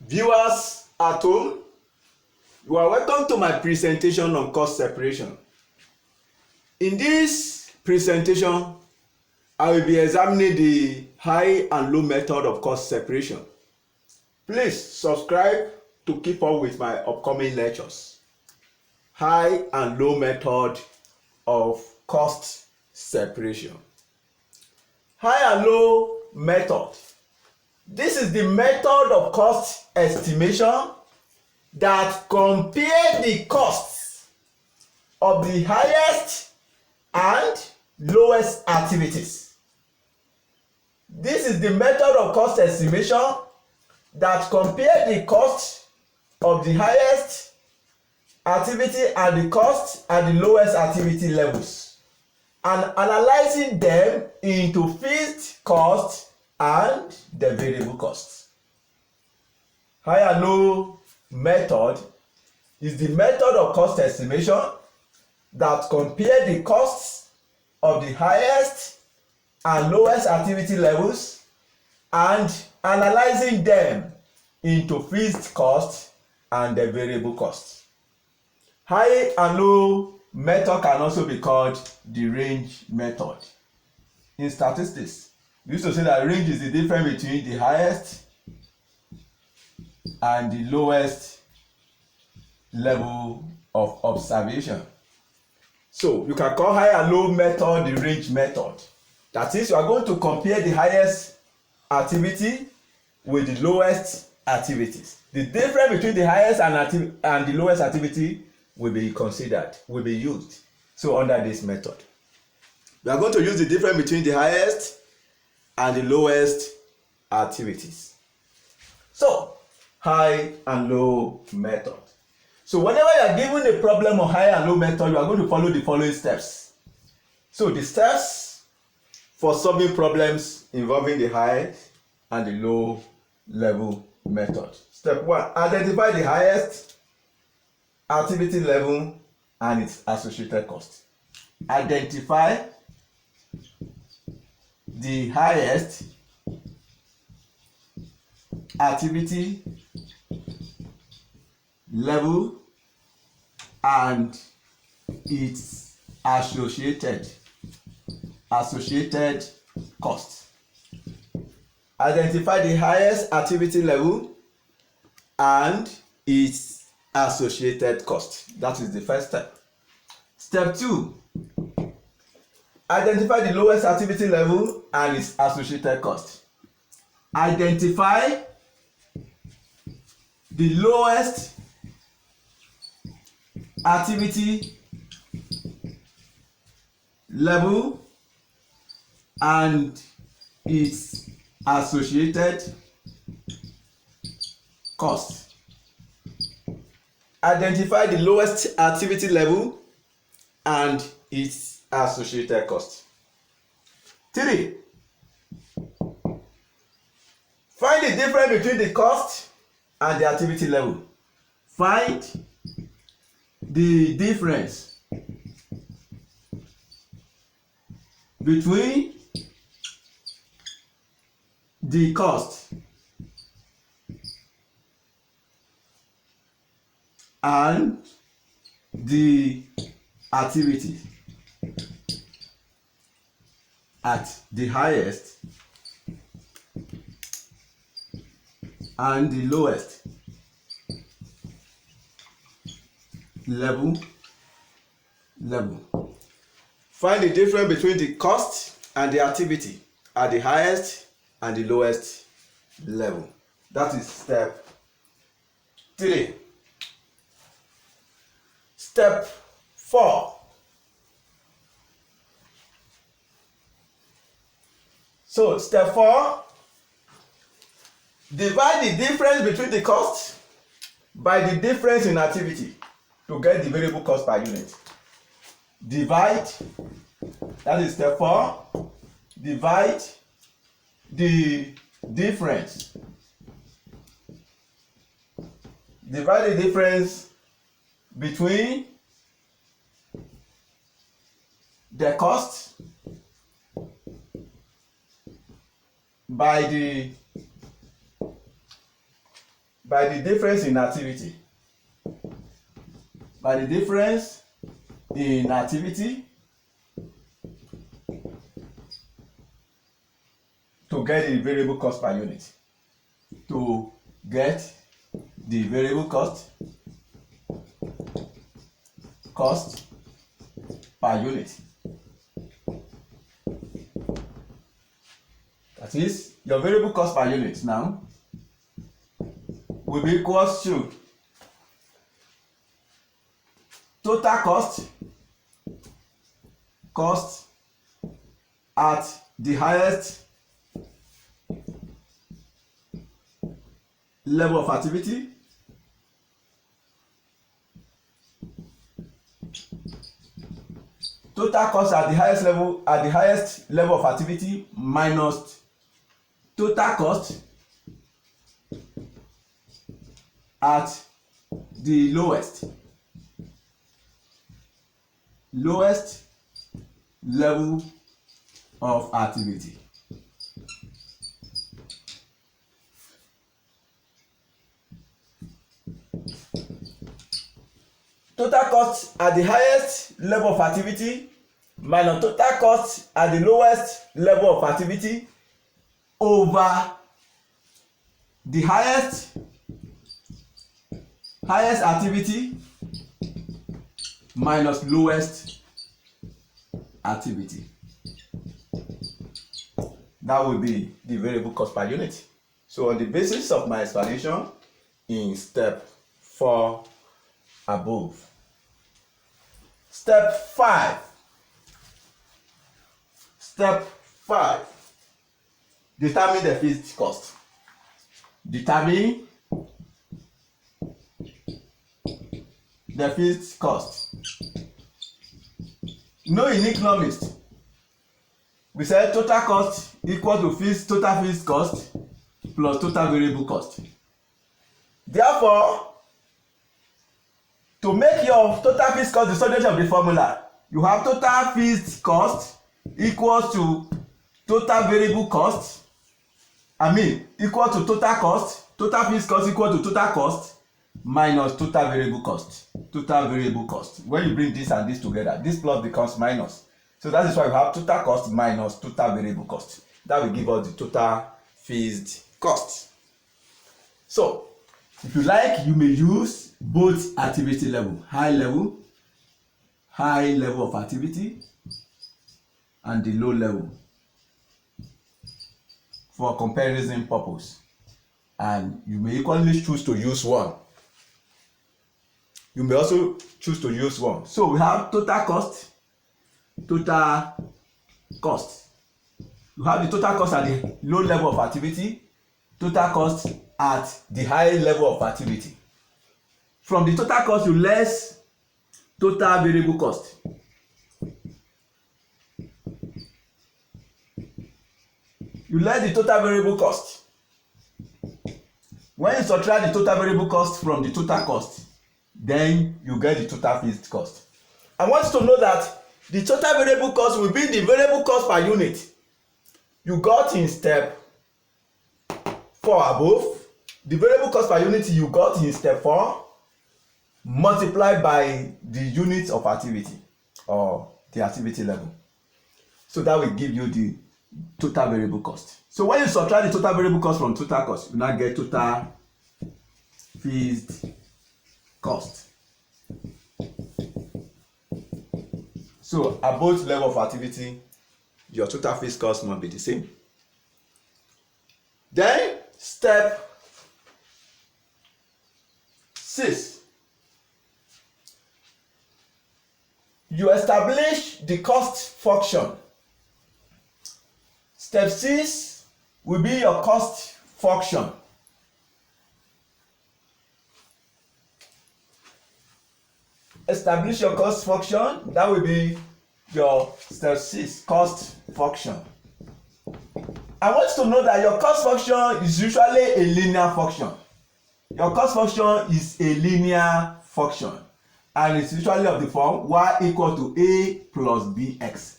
Viewers at home, you are welcome to my presentation on cost separation. In this presentation, I will be examining the high and low method of cost separation. Please subscribe to keep up with my upcoming lectures. High and low method of cost separation. High and low method. This is the method of cost estimation that compare the costs of the highest and lowest activities. This is the method of cost estimation that compare the cost of the highest activity and the cost at the lowest activity levels, and analyzing them into fixed cost and the variable costs. High and low method is the method of cost estimation that compare the costs of the highest and lowest activity levels and analyzing them into fixed cost and the variable costs. High and low method can also be called the range method. In statistics, we used to say that range is the difference between the highest and the lowest level of observation. So you can call high and low method the range method. That is, you are going to compare the highest activity with the lowest activities. The difference between the highest and the lowest activity will be considered, will be used. So under this method, we are going to use the difference between the highest and the lowest activities. So high and low method. So whenever you are given a problem on high and low method, you are going to follow the following steps. So the steps for solving problems involving the high and the low level method. Step 1, identify the highest activity level and its associated cost. Identify the highest activity level and its associated cost. Identify the highest activity level and its associated cost. That is the first step. Step 2, identify the lowest activity level and its associated cost. Identify the lowest activity level and its associated cost. Identify the lowest activity level and its associated cost. 3, find the difference between the cost and the activity level. Find the difference between the cost and the activity at the highest and the lowest level. Find the difference between the cost and the activity at the highest and the lowest level. That is step 3. Step 4. So step 4, divide the difference between the cost by the difference in activity to get the variable cost per unit. Divide, that is step 4, divide the difference. Divide the difference between the cost by the by the difference in activity. By the difference in activity to get the variable cost per unit. To get the variable cost per unit. That is, your variable cost per unit now will be equals to total cost at the highest level of activity total cost at the highest level of activity minus total cost at the lowest level of activity. Total cost at the highest level of activity minus total cost at the lowest level of activity over the highest activity minus lowest activity. That will be the variable cost per unit. So on the basis of my explanation in step 4 above. Step 5. Determine the fixed cost. Determine the fixed cost. No, in economics, we said total cost equal to total fixed cost plus total variable cost. Therefore, to make your total fixed cost the subject of the formula, you have total fixed cost equals to total variable cost. Equal to total cost. Total fixed cost equal to total cost minus total variable cost. When you bring this and this together, this plus becomes minus. So that is why we have total cost minus total variable cost. That will give us the total fixed cost. So, if you like, you may use both activity level, high level of activity, and the low level for comparison purpose. And you may equally choose to use one. You may also choose to use one. So we have total cost. You have the total cost at the low level of activity, total cost at the high level of activity. From the total cost, you less total variable cost. You less the total variable cost. When you subtract the total variable cost from the total cost, then you get the total fixed cost. I want you to know that the total variable cost will be the variable cost per unit you got in step 4 above. The variable cost per unit you got in step 4 multiplied by the units of activity or the activity level. So that will give you the total variable cost. So when you subtract the total variable cost from total cost, you now get total fixed cost. So at both level of activity, your total fixed cost must be the same. Then step 6. You establish the cost function. Step 6 will be your cost function. Establish your cost function. That will be your step 6 cost function. I want you to know that your cost function is usually a linear function. Your cost function is a linear function, and it's usually of the form y equal to a plus bx.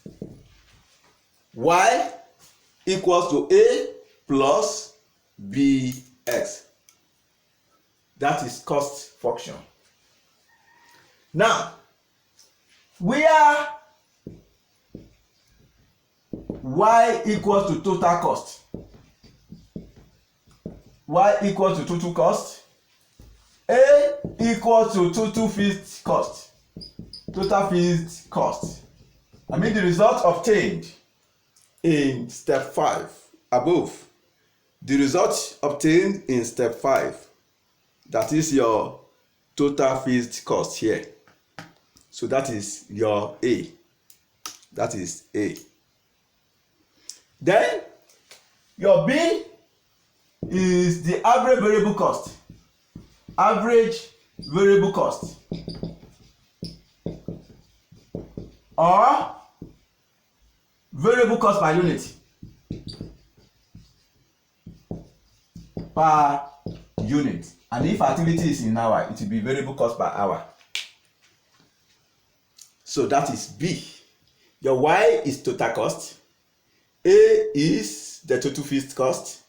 Y equals to a plus bx. That is cost function. Now, where y equals to total cost, y equals to total cost, a equals to total fixed cost, total fixed cost. I mean the result obtained in step 5 above, the result obtained in step 5, that is your total fixed cost here. So that is your A. That is A. Then your B is the average variable cost. Average variable cost, or variable cost per unit. Per unit. And if activity is in hour, it will be variable cost per hour. So that is B. Your Y is total cost. A is the total fixed cost.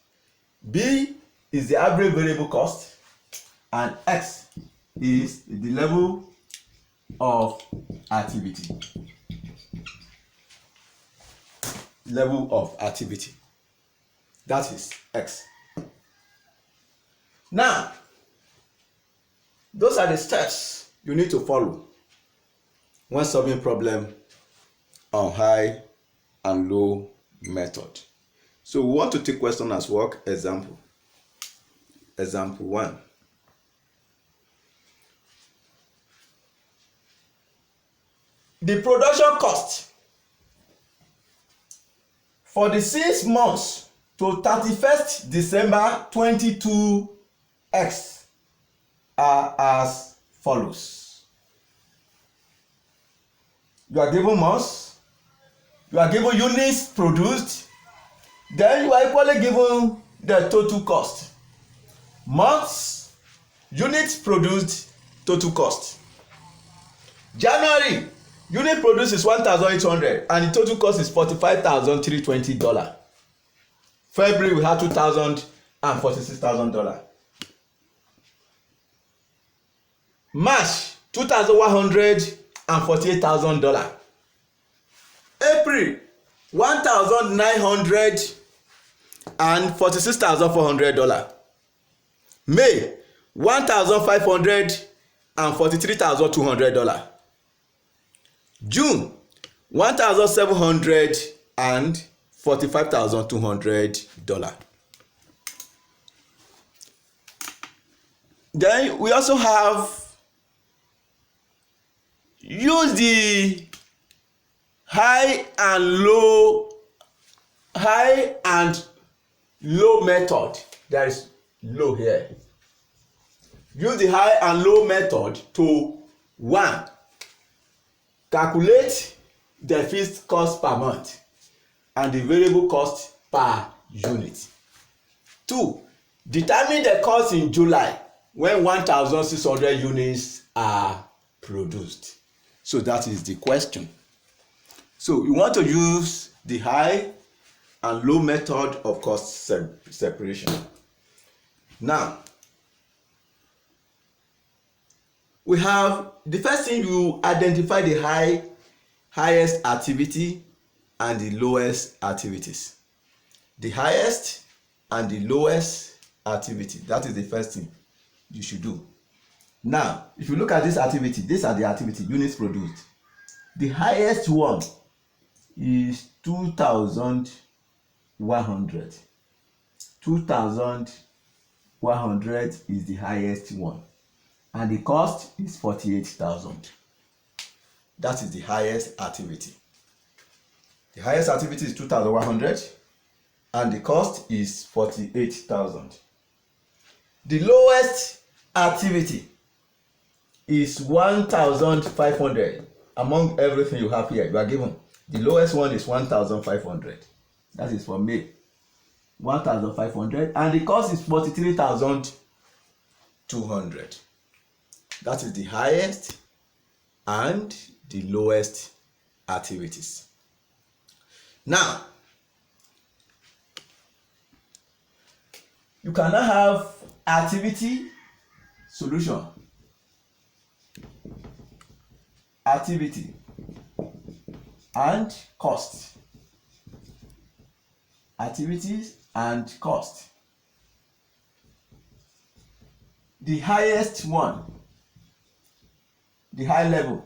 B is the average variable cost. And X is the level of activity. Level of activity. That is X. Now, those are the steps you need to follow when solving problem on high and low method. So we want to take question as work example. Example 1. The production cost for the 6 months to 31st December 22 X are as follows. You are given months, you are given units produced, then you are equally given the total cost. Months, units produced, total cost. January, unit produced is 1,800 and the total cost is $45,320. February, we have $2,000 and $46,000. March, $2,100 and $48,000. April, $1,900 and $46,400. May, $1,500 and $43,200. June, $1,700 and $45,200. Then we also have use the high and low method. There is low here. Use the high and low method to 1. Calculate the fixed cost per month and the variable cost per unit. 2. Determine the cost in July when 1,600 units are produced. So that is the question. So you want to use the high and low method of cost separation. Now, we have the first thing, you identify the highest activity and the lowest activities. The highest and the lowest activity, that is the first thing you should do. Now, if you look at this activity, these are the activity units produced. The highest one is 2,100. 2,100 is the highest one, and the cost is 48,000. That is the highest activity. The highest activity is 2,100 and the cost is 48,000. The lowest activity is 1,500. Among everything you have here, you are given the lowest one is 1,500. That is for May. 1,500 and the cost is 43,200. That is the highest and the lowest activities. Now, you cannot have activity Solution. Activity and cost. Activities and cost. The highest one, the high level.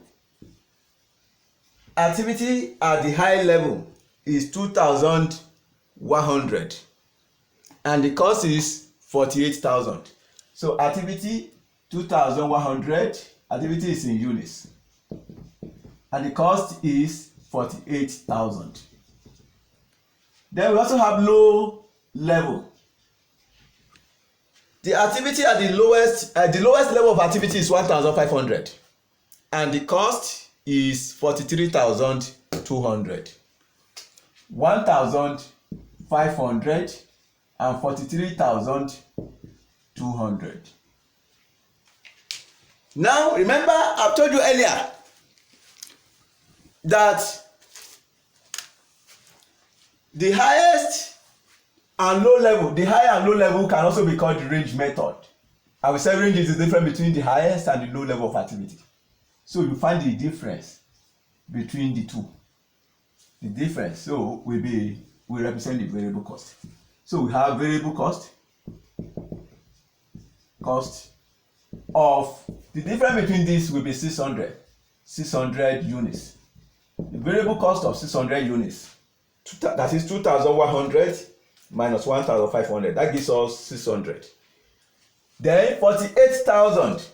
Activity at the high level is 2,100 and the cost is 48,000. So activity 2,100, activity is in units and the cost is 48,000. Then we also have low level. The activity at the lowest level of activity is 1,500 and the cost is 43,200. 1,500 and 43,200. Now remember, I've told you earlier that the highest and low level, the high and low level can also be called the range method. I will say range is the difference between the highest and the low level of activity. So you find the difference between the two. The difference so will represent the variable cost. So we have variable cost of the difference between this will be 600 units. The variable cost of 600 units, that is 2,100 minus 1,500, that gives us 600. Then 48,000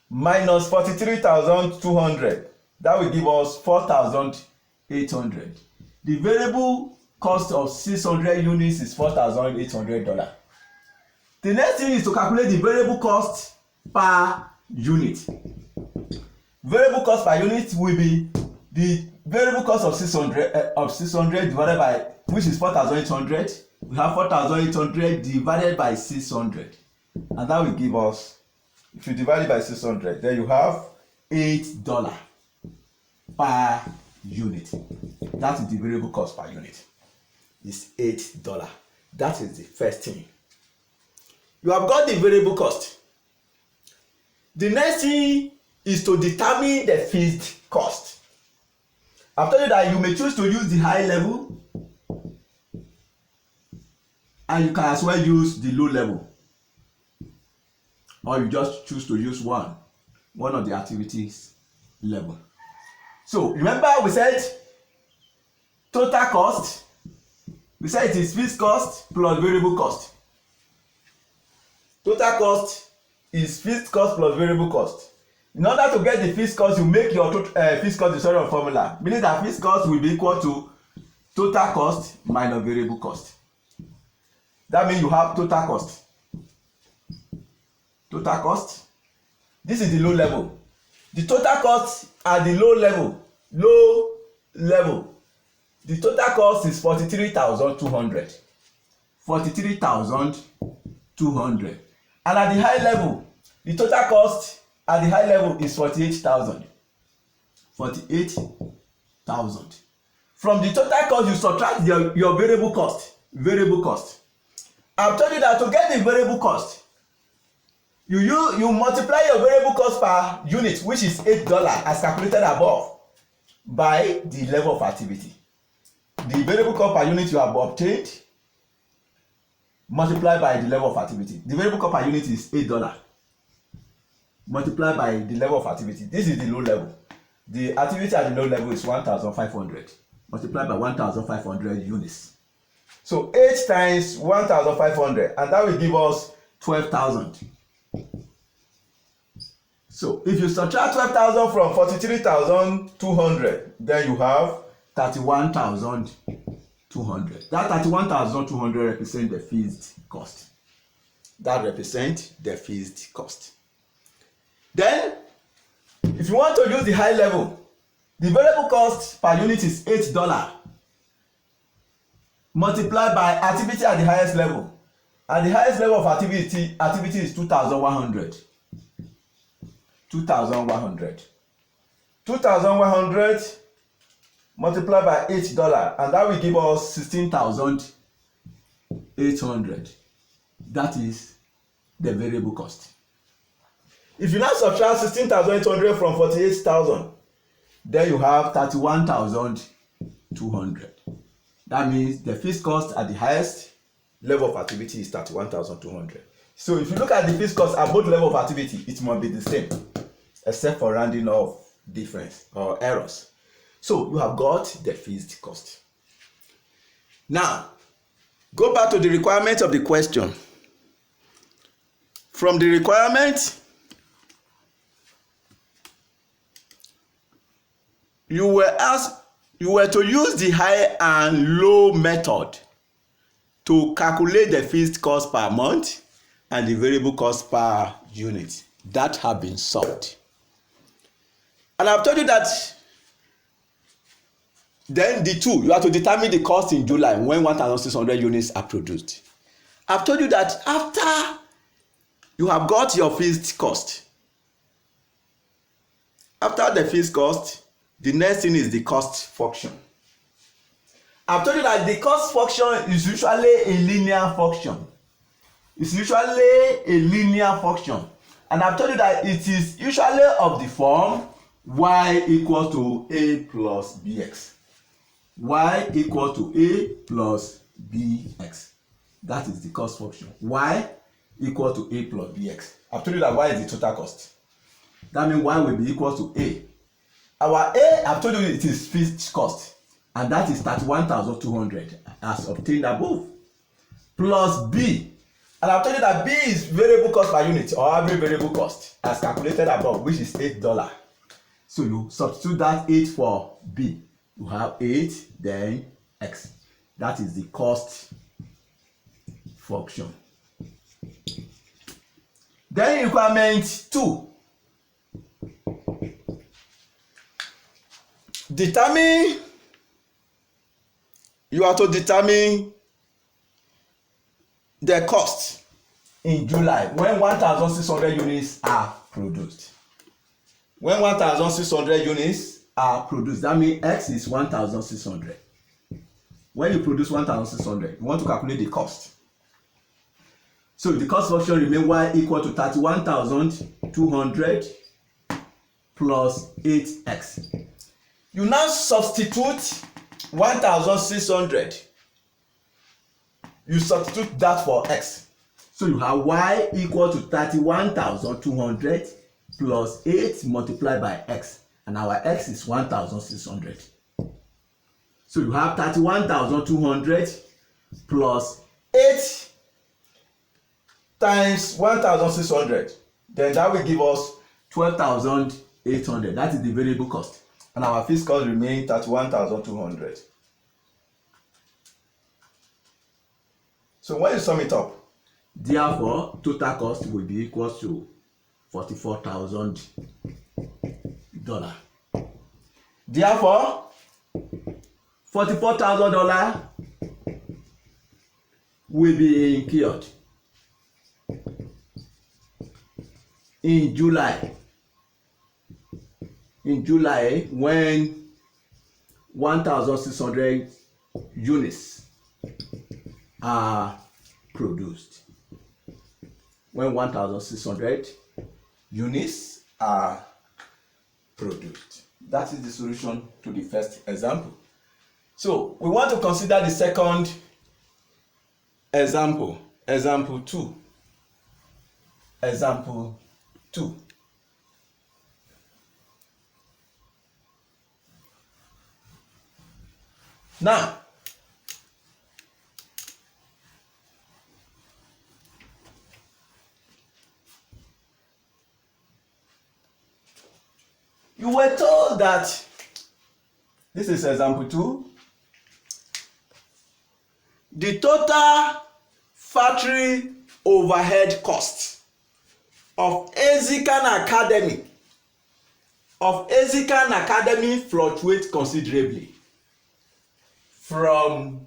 minus 43,200, that will give us 4,800. The variable cost of 600 units is $4,800. The next thing is to calculate the variable cost per unit. Variable cost per unit will be the variable cost of 600 divided by, which is 4,800. We have 4,800 divided by 600, and that will give us, if you divide it by 600, then you have $8 per unit. That is the variable cost per unit. It's $8. That is the first thing. You have got the variable cost. The next thing is to determine the fixed cost. I've told you that you may choose to use the high level and you can as well use the low level, or you just choose to use one of the activities level. So remember, we said total cost, we said it is fixed cost plus variable cost. Total cost is fixed cost plus variable cost. In order to get the fixed cost, you make your fixed cost the sort of formula, meaning that fixed cost will be equal to total cost minus variable cost. That means you have total cost. Total cost. This is the low level. The total cost at the low level. The total cost is 43,200. 43,200. And at the high level, the total cost at the high level is 48,000. 48,000. From the total cost, you subtract your variable cost. Variable cost. I've told you that to get the variable cost, you multiply your variable cost per unit, which is $8 as calculated above, by the level of activity. The variable cost per unit you have obtained multiplied by the level of activity. The variable cost per unit is $8 multiplied by the level of activity. This is the low level. The activity at the low level is 1,500 multiplied by 1,500 units. So 8 times 1,500, and that will give us 12,000. So if you subtract 12,000 from 43,200, then you have 31,200. That 31,200 represents the fixed cost. That represents the fixed cost. Then, if you want to use the high level, the variable cost per unit is $8 multiplied by activity at the highest level. At the highest level of activity is 2,100. 2,100. 2,100 multiplied by $8, and that will give us 16,800. That is the variable cost. If you now subtract 16,800 from 48,000, then you have 31,200. That means the fixed cost at the highest level of activity is 31,200. So if you look at the fixed cost at both level of activity, it must be the same, except for rounding off difference or errors. So you have got the fixed cost. Now, go back to the requirement of the question. From the requirement, you were to use the high and low method to calculate the fixed cost per month and the variable cost per unit. That have been solved. And I've told you that then the two, you have to determine the cost in July when 1,600 units are produced. I've told you that after you have got your fixed cost, after the fixed cost, the next thing is the cost function. I've told you that the cost function is usually a linear function. It's usually a linear function. And I've told you that it is usually of the form y equal to a plus bx. Y equal to a plus bx. That is the cost function. Y equal to a plus bx. I've told you that y is the total cost. That means y will be equal to a. Our a, I've told you it is fixed cost, and that is 31,200 as obtained above, plus b, and I've told you that b is variable cost per unit or average variable cost as calculated above, which is $8. So you substitute that 8 for b, you have 8 then x. That is the cost function. Then requirement 2. You have to determine the cost in July when 1,600 units are produced. When 1,600 units are produced, that means x is 1,600. When you produce 1,600, you want to calculate the cost. So the cost function remains y equal to 31,200 plus 8x. You now substitute 1,600. You substitute that for x. So you have y equal to 31,200 plus 8 multiplied by x. And our x is 1,600. So you have 31,200 plus 8 times 1,600. Then that will give us 12,800. That is the variable cost. And our fixed cost remains 31,200. So when you sum it up, therefore total cost will be equal to $44,000. Therefore, $44,000 will be incurred in July. In July, when 1,600 units are produced. When 1,600 units are produced. That is the solution to the first example. So we want to consider the second example. Example 2. Example 2. Now, you were told that, this is example 2, the total factory overhead cost of Ezikan Academy fluctuates considerably from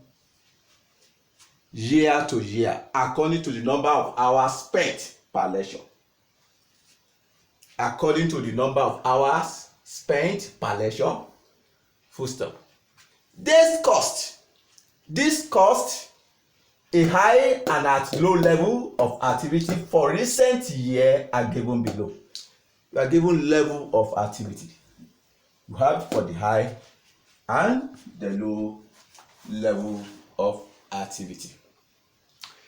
year to year according to the number of hours spent per lecture. According to the number of hours spent per lecture, full stop. This cost a high and at low level of activity for recent year are given below. you are given level of activity. You have for the high and the low level of activity.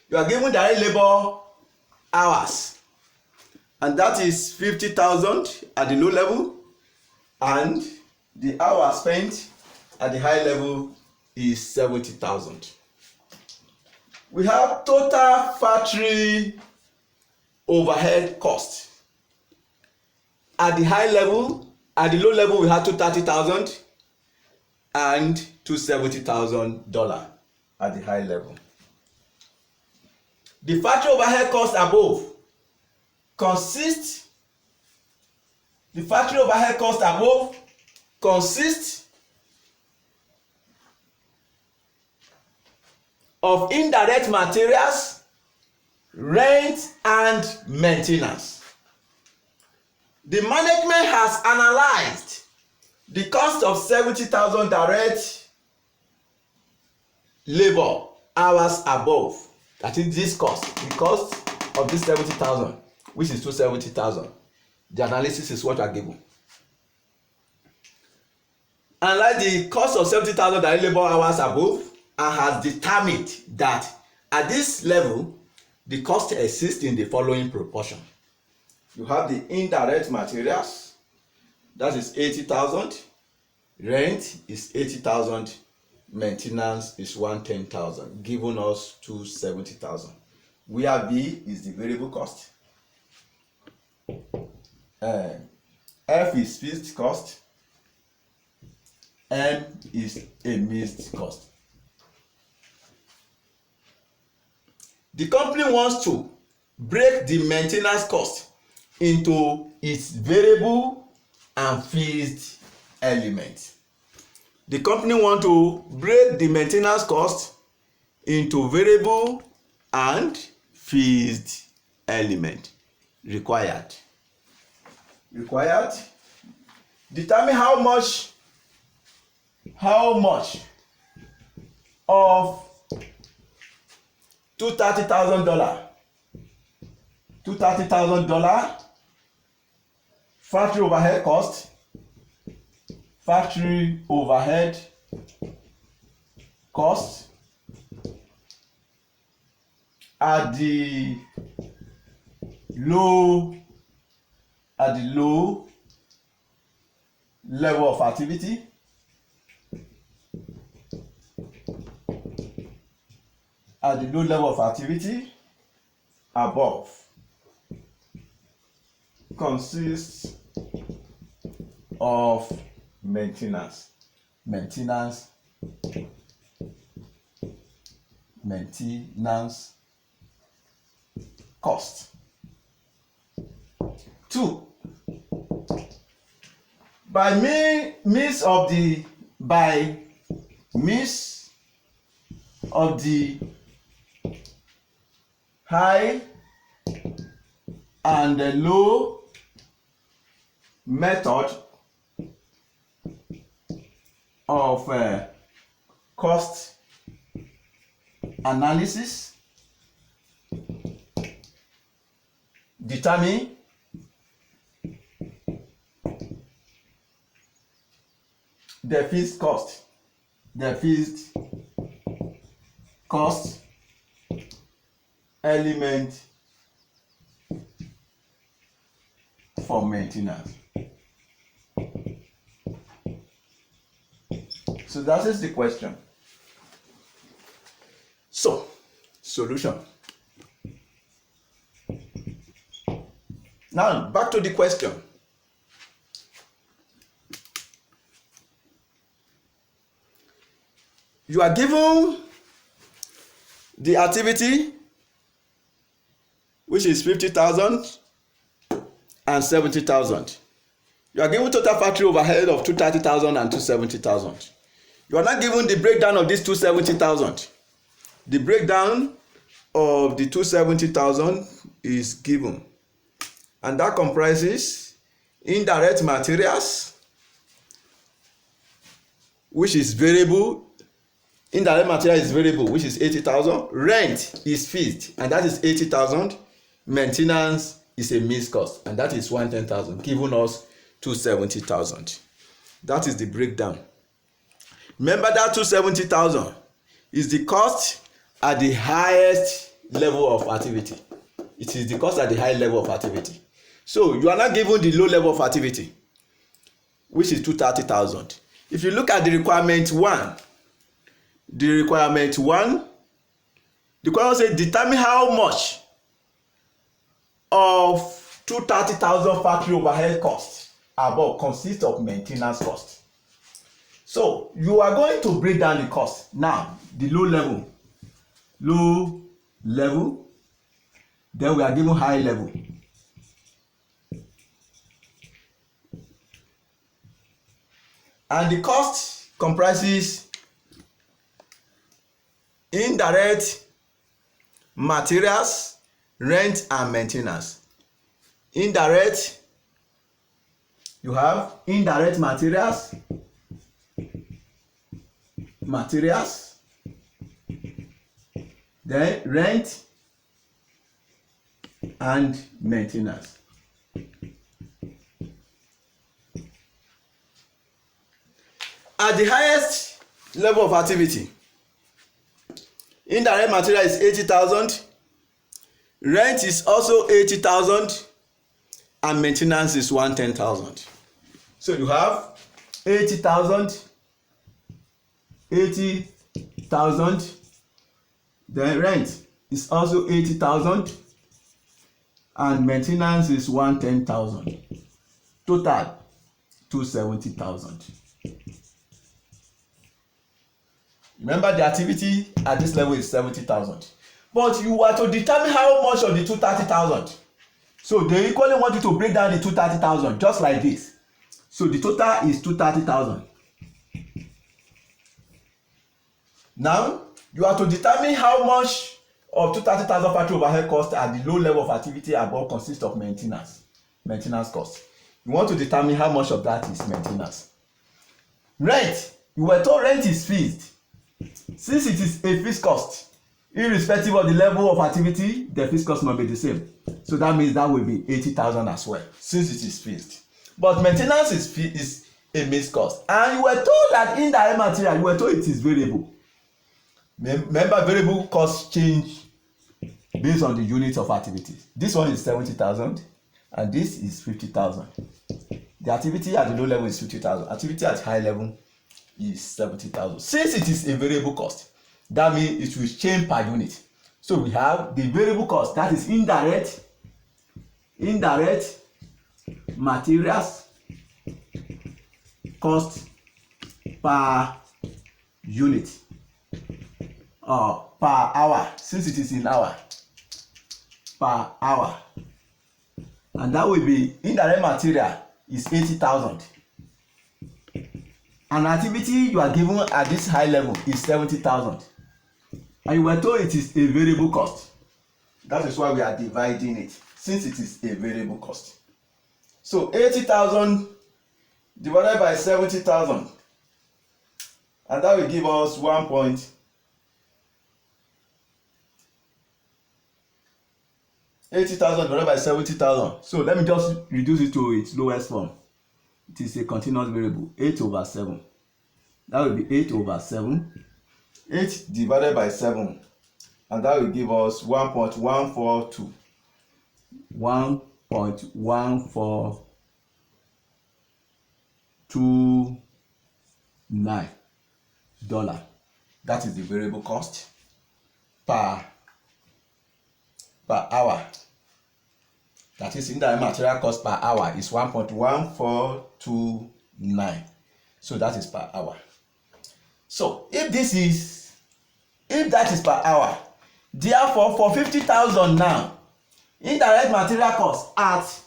You are given direct labor hours, and that is 50,000 at the low level, and the hours spent at the high level is 70,000. We have total factory overhead cost. At the high level, at the low level, we have $230,000 and $270,000 at the high level. The factory overhead cost above consists of indirect materials, rent, and maintenance. The management has analyzed the cost of 70,000 direct labor hours above. That is this cost, the cost of this 70,000, which is 270,000. The analysis is what you are given. And like the cost of 70,000 direct labor hours above, and has determined that at this level, the cost exists in the following proportion. You have the indirect materials, that is 80,000, rent is 80,000, maintenance is 110,000, giving us 270,000. Where B is the variable cost, F is fixed cost, M is a mixed cost. The company wants to break the maintenance cost into its variable and fixed elements. The company wants to break the maintenance cost into variable and fixed element. Required. Determine how much of $230,000 factory overhead cost, at the low level of activity, above consists of maintenance cost. 2. By means of the high and the low method of cost analysis, determine the fixed cost element for maintenance. So that is the question. So, solution. Now, back to the question. You are given the activity, which is 50,000 and 70,000. You are given total factory overhead of 230,000 and 270,000. You are not given the breakdown of this 270,000. The breakdown of the 270,000 is given, and that comprises indirect materials, which is variable. Indirect material is variable, which is 80,000. Rent is fixed, and that is 80,000. Maintenance is a mixed cost, and that is 110,000, giving us 270,000. That is the breakdown. Remember that 270,000 is the cost at the highest level of activity. It is the cost at the high level of activity. So you are not given the low level of activity, which is 230,000. If you look at the requirement 1, the requirement says determine how much of 230,000 factory overhead costs above consists of maintenance cost. So you are going to break down the cost. Now the low level, then we are given high level. And the cost comprises indirect materials, rent and maintenance. Indirect, you have indirect materials, then rent and maintenance. At the highest level of activity, indirect material is 80,000, rent is also 80,000, and maintenance is 110,000. So you have 80,000, then rent is also 80,000, and maintenance is 110,000. Total 270,000. Remember, the activity at this level is 70,000, but you are to determine how much of the 230,000. So they equally want you to break down the 230,000 just like this. So the total is 230,000. Now you are to determine how much of 230,000 factory overhead cost at the low level of activity above consists of maintenance cost. You want to determine how much of that is maintenance. Rent, you were told rent is fixed. Since it is a fixed cost, irrespective of the level of activity, the fixed cost must be the same. So that means that will be 80,000 as well, since it is fixed. But maintenance is a mixed cost. And you were told that indirect material, you were told it is variable. Remember, variable costs change based on the unit of activities. This one is 70,000 and this is 50,000. The activity at the low level is 50,000. Activity at high level is 70,000. Since it is a variable cost, that means it will change per unit. So we have the variable cost, that is indirect materials cost per unit or per hour, since it is in hour, per hour. And that will be indirect material is 80,000. An activity you are given at this high level is 70,000. And you were told it is a variable cost. That is why we are dividing it, since it is a variable cost. So 80,000 divided by 70,000, and that will give us 80,000 divided by 70,000. So let me just reduce it to its lowest form. It is a continuous variable, 8 over 7. That will be 8 over 7. 8 divided by 7, and that will give us 1.142. 1.1429 dollar. That is the variable cost per hour. That is indirect material cost per hour is 1.1429. So that is per hour. So if that is per hour, therefore for 50,000 now, indirect material cost at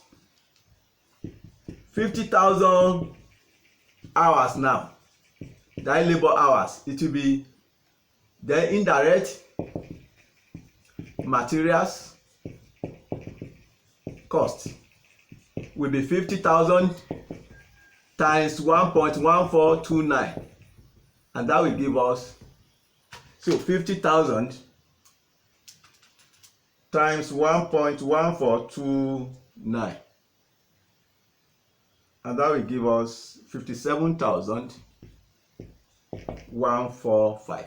50,000 hours now, direct labor hours, it will be the indirect materials cost will be 50,000 times 1.1429, and that will give us, so 50,000 times 1.1429, and that will give us 57,145.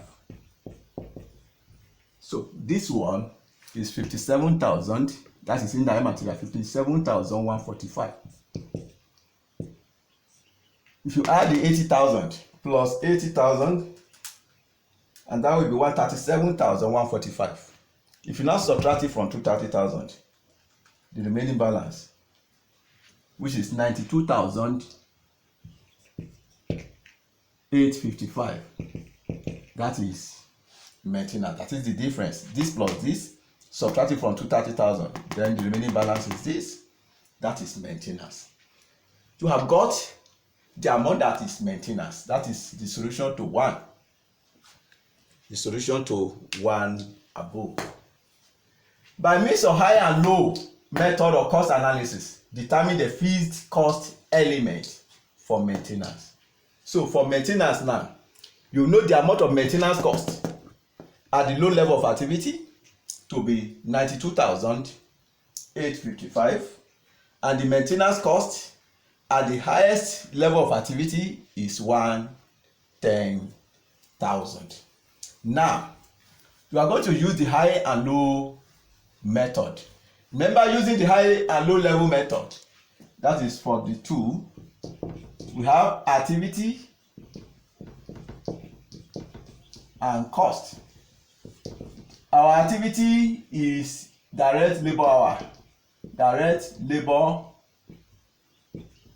So this one is 57,000, that is in direct material, 57,145. If you add the 80,000 plus 80,000, and that will be 137,145. If you now subtract it from 230,000, the remaining balance, which is 92,855, that is maintenance. That is the difference. This plus this, subtract it from 230,000, then the remaining balance is this. That is maintenance. You have got the amount that is maintenance. That is the solution to 1. The solution to 1 above. By means of high and low method or cost analysis, determine the fixed cost element for maintenance. So for maintenance now, you know the amount of maintenance cost at the low level of activity to be 92,855, and the maintenance cost at the highest level of activity is 110,000. Now, you are going to use the high and low method. Remember, using the high and low level method, that is for the two, we have activity and cost. Our activity is direct labor hour. Direct labor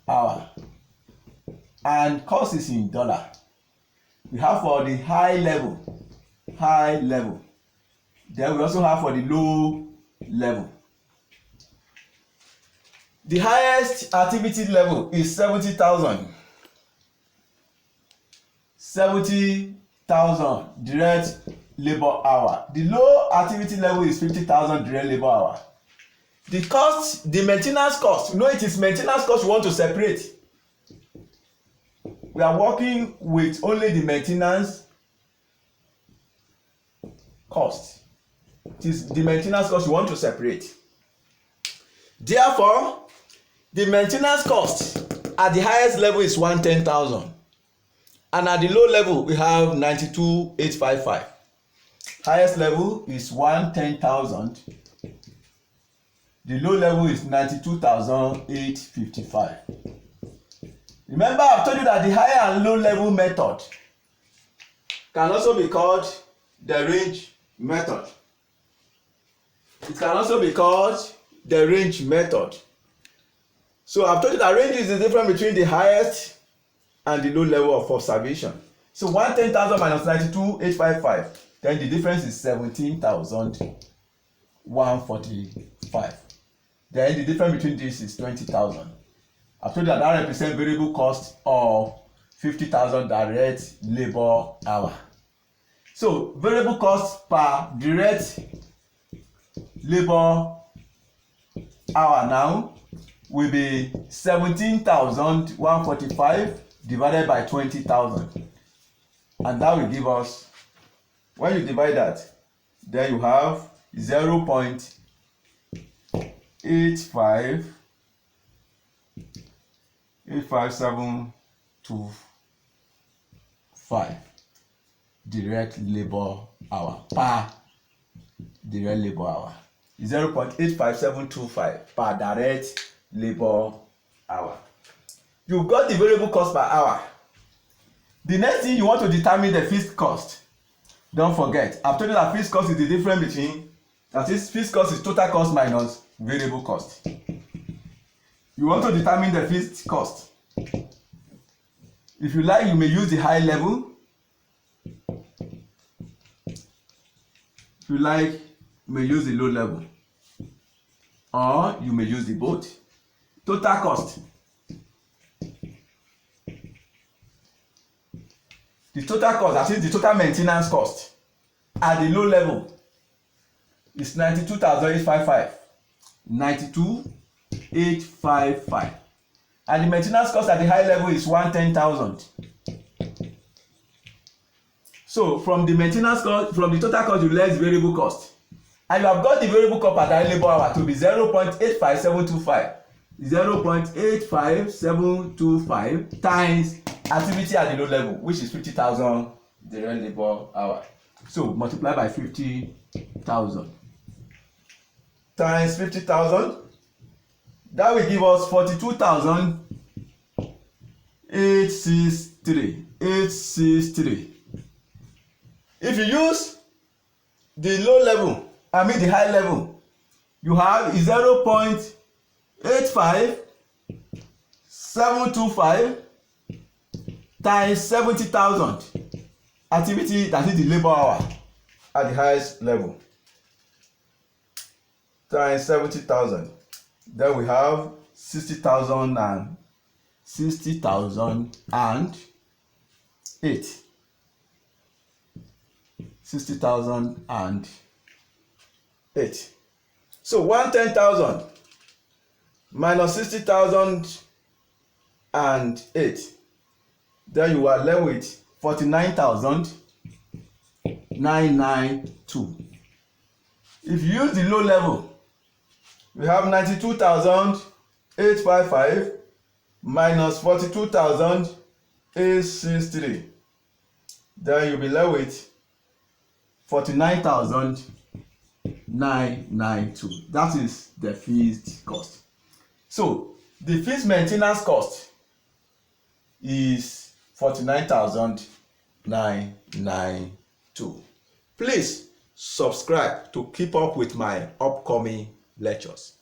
hour. And cost is in dollar. We have for the high level. Then we also have for the low level. The highest activity level is 70,000. 70,000 direct labor hour. The low activity level is 50,000 direct labor hour. The cost, the maintenance cost, you know it is maintenance cost we want to separate. We are working with only the maintenance cost. It is the maintenance cost we want to separate. Therefore, the maintenance cost at the highest level is 110,000, and at the low level we have 92,855. Highest level is 110,000. The low level is 92,855. Remember, I've told you that the high and low level method can also be called the range method. It can also be called the range method. So I've told you that range is the difference between the highest and the low level of observation. So 110,000 minus 92,855, then the difference is 17,145. Then the difference between this is 20,000. I've told you that that represents variable cost of 50,000 direct labor hour. So variable cost per direct labor hour now will be 17,145 divided by 20,000, and that will give us, when you divide that, then you have 0.85725 direct labor hour per direct labor hour. 0.85725 per direct labor hour. You've got the variable cost per hour. The next thing, you want to determine the fixed cost. Don't forget, I've told you that fixed cost is the difference between, that is, fixed cost is total cost minus variable cost. You want to determine the fixed cost. If you like, you may use the high level. If you like, you may use the low level, or you may use the both. Total cost. The total cost, that is the total maintenance cost at the low level, is 92,855. 92,855. And the maintenance cost at the high level is 110,000. So from the maintenance cost, from the total cost, you less variable cost. and you have got the variable cost per direct labour hour to be 0.85725. 0.85725 times activity at the load level, which is 50,000 direct labour hour. So multiply by 50,000 times 50,000. That will give us 42,863. If you use the low level, the high level, you have 0.85725 times 70,000 activity, that is the labor hour at the highest level, times 70,000. Then we have 60,008. 60,008. So 110,000 minus 60,008. Then you are left with 49,992. If you use the low level, we have 92,855 minus 42,863. Then you'll be left with 49,992. That is the fixed cost. So the fixed maintenance cost is 49,992. Please subscribe to keep up with my upcoming lectures.